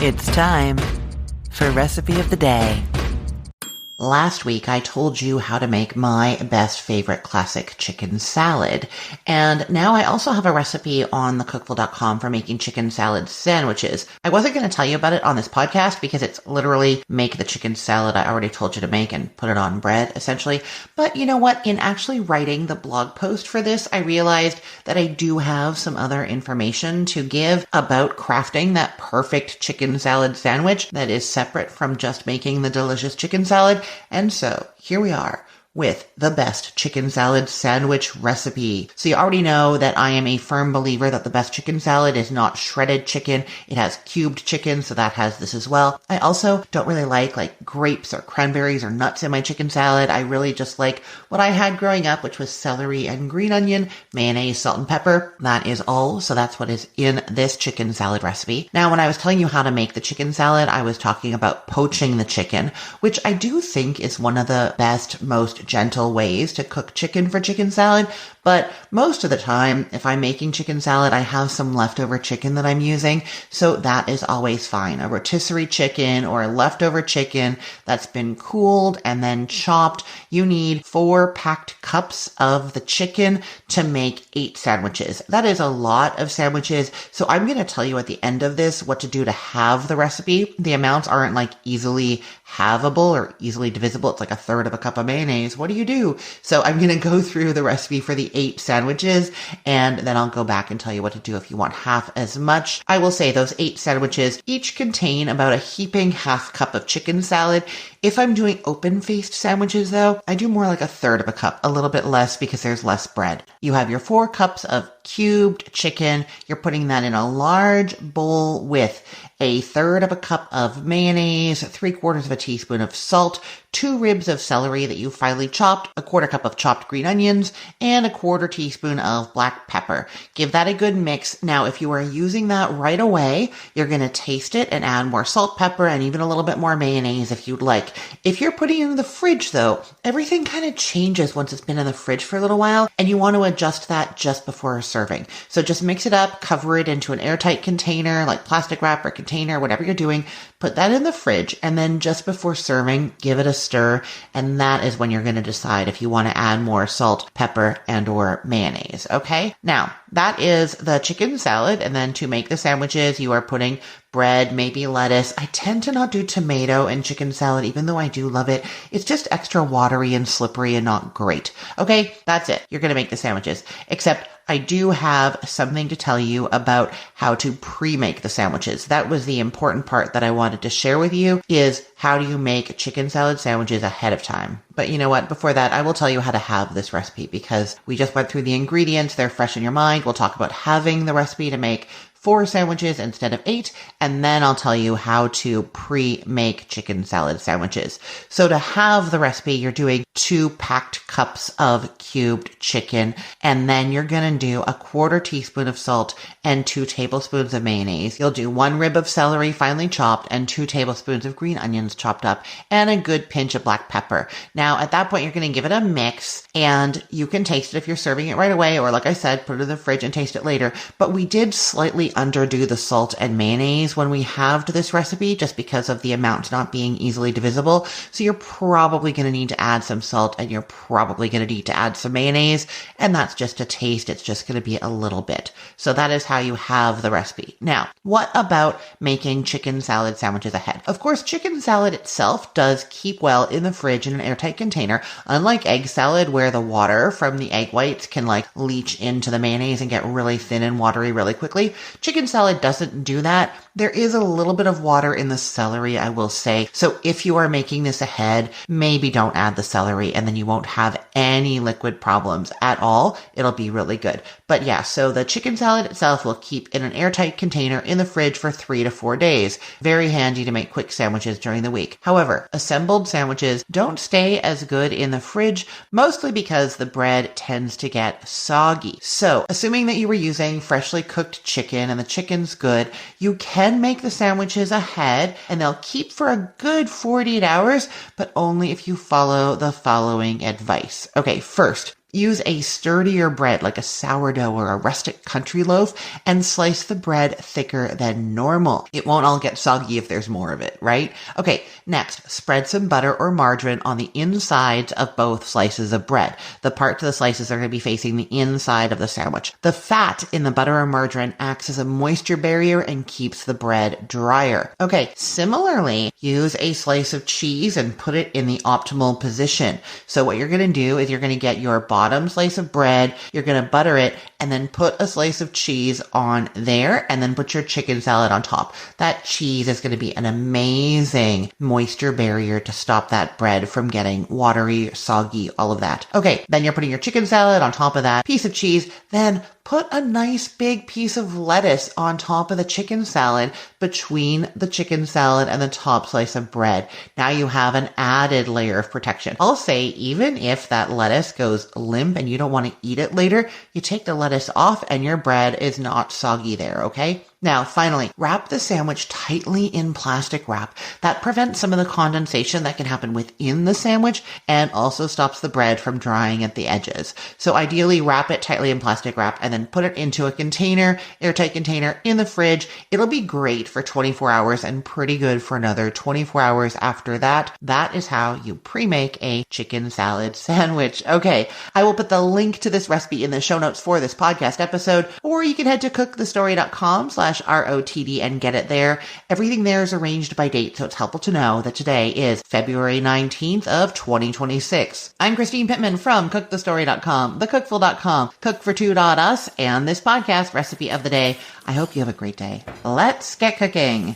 It's time for Recipe of the Day. Last week, I told you how to make my best favorite classic chicken salad. And now I also have a recipe on thecookful.com for making chicken salad sandwiches. I wasn't going to tell you about it on this podcast because it's literally make the chicken salad I already told you to make and put it on bread, essentially. But you know what? In actually writing the blog post for this, I realized that I do have some other information to give about crafting that perfect chicken salad sandwich that is separate from just making the delicious chicken salad. And so here we are with the best chicken salad sandwich recipe. So you already know that I am a firm believer that the best chicken salad is not shredded chicken. It has cubed chicken, so that has this as well. I also don't really like grapes or cranberries or nuts in my chicken salad. I really just like what I had growing up, which was celery and green onion, mayonnaise, salt, and pepper. That is all. So that's what is in this chicken salad recipe. Now, when I was telling you how to make the chicken salad, I was talking about poaching the chicken, which I do think is one of the best, most gentle ways to cook chicken for chicken salad. But most of the time, if I'm making chicken salad, I have some leftover chicken that I'm using. So that is always fine. A rotisserie chicken or a leftover chicken that's been cooled and then chopped. You need 4 packed cups of the chicken to make 8 sandwiches. That is a lot of sandwiches. So I'm going to tell you at the end of this what to do to have the recipe. The amounts aren't easily halvable or easily divisible. It's like a third of a cup of mayonnaise. What do you do? So I'm going to go through the recipe for the 8 sandwiches, and then I'll go back and tell you what to do if you want half as much. I will say those 8 sandwiches each contain about a heaping half cup of chicken salad. If I'm doing open-faced sandwiches, though, I do more like a third of a cup, a little bit less because there's less bread. You have your 4 cups of cubed chicken. You're putting that in a large bowl with a third of a cup of mayonnaise, 3/4 of a teaspoon of salt, 2 ribs of celery that you finely chopped, a 1/4 cup of chopped green onions, and a 1/4 teaspoon of black pepper. Give that a good mix. Now, if you are using that right away, you're going to taste it and add more salt, pepper, and even a little bit more mayonnaise if you'd like. If you're putting it in the fridge, though, everything kind of changes once it's been in the fridge for a little while, and you want to adjust that just before serving. So just mix it up, cover it into an airtight container, like plastic wrap or container, whatever you're doing. Put that in the fridge, and then just before serving, give it a stir, and that is when you're going to decide if you want to add more salt, pepper, and or mayonnaise. Okay? Now, that is the chicken salad, and then to make the sandwiches, you are putting bread, maybe lettuce. I tend to not do tomato in chicken salad, even though I do love it. It's just extra watery and slippery and not great. Okay, that's it. You're going to make the sandwiches. Except I do have something to tell you about how to pre-make the sandwiches. That was the important part that I wanted to share with you, is how do you make chicken salad sandwiches ahead of time. But you know what? Before that, I will tell you how to have this recipe because we just went through the ingredients. They're fresh in your mind. We'll talk about having the recipe to make 4 sandwiches instead of 8, and then I'll tell you how to pre-make chicken salad sandwiches. So to have the recipe, you're doing 2 packed cups of cubed chicken, and then you're going to do a 1/4 teaspoon of salt and 2 tablespoons of mayonnaise. You'll do 1 rib of celery finely chopped and 2 tablespoons of green onions chopped up and a good pinch of black pepper. Now, at that point, you're going to give it a mix, and you can taste it if you're serving it right away, or like I said, put it in the fridge and taste it later. But we did slightly underdo the salt and mayonnaise when we halved this recipe just because of the amount not being easily divisible. So you're probably going to need to add some salt and you're probably going to need to add some mayonnaise, and that's just a taste. It's just going to be a little bit. So that is how you have the recipe. Now, what about making chicken salad sandwiches ahead? Of course, chicken salad itself does keep well in the fridge in an airtight container, unlike egg salad where the water from the egg whites can leach into the mayonnaise and get really thin and watery really quickly. Chicken salad doesn't do that. There is a little bit of water in the celery, I will say. So if you are making this ahead, maybe don't add the celery and then you won't have any liquid problems at all. It'll be really good. But yeah, so the chicken salad itself will keep in an airtight container in the fridge for 3 to 4 days. Very handy to make quick sandwiches during the week. However, assembled sandwiches don't stay as good in the fridge, mostly because the bread tends to get soggy. So assuming that you were using freshly cooked chicken and the chicken's good, you can make the sandwiches ahead and they'll keep for a good 48 hours, but only if you follow the following advice. Okay, first, Use a sturdier bread like a sourdough or a rustic country loaf and slice the bread thicker than normal. It won't all get soggy if there's more of it, right? Okay, next, spread some butter or margarine on the insides of both slices of bread. The parts of the slices are going to be facing the inside of the sandwich. The fat in the butter or margarine acts as a moisture barrier and keeps the bread drier. Okay, similarly, use a slice of cheese and put it in the optimal position. So what you're going to do is you're going to get your bottom slice of bread, you're going to butter it, and then put a slice of cheese on there, and then put your chicken salad on top. That cheese is going to be an amazing moisture barrier to stop that bread from getting watery, soggy, all of that. Okay, then you're putting your chicken salad on top of that piece of cheese, then put a nice big piece of lettuce on top of the chicken salad between the chicken salad and the top slice of bread. Now you have an added layer of protection. I'll say even if that lettuce goes limp and you don't want to eat it later, you take the lettuce off and your bread is not soggy there, okay? Now, finally, wrap the sandwich tightly in plastic wrap. That prevents some of the condensation that can happen within the sandwich and also stops the bread from drying at the edges. So ideally, wrap it tightly in plastic wrap and then put it into a container, airtight container in the fridge. It'll be great for 24 hours and pretty good for another 24 hours after that. That is how you pre-make a chicken salad sandwich. Okay, I will put the link to this recipe in the show notes for this podcast episode, or you can head to cookthestory.com/ROTD and get it there. Everything there is arranged by date, so it's helpful to know that today is February 19th of 2026. I'm Christine Pittman from cookthestory.com, thecookful.com, cookfor2.us, and this podcast, Recipe of the Day. I hope you have a great day. Let's get cooking.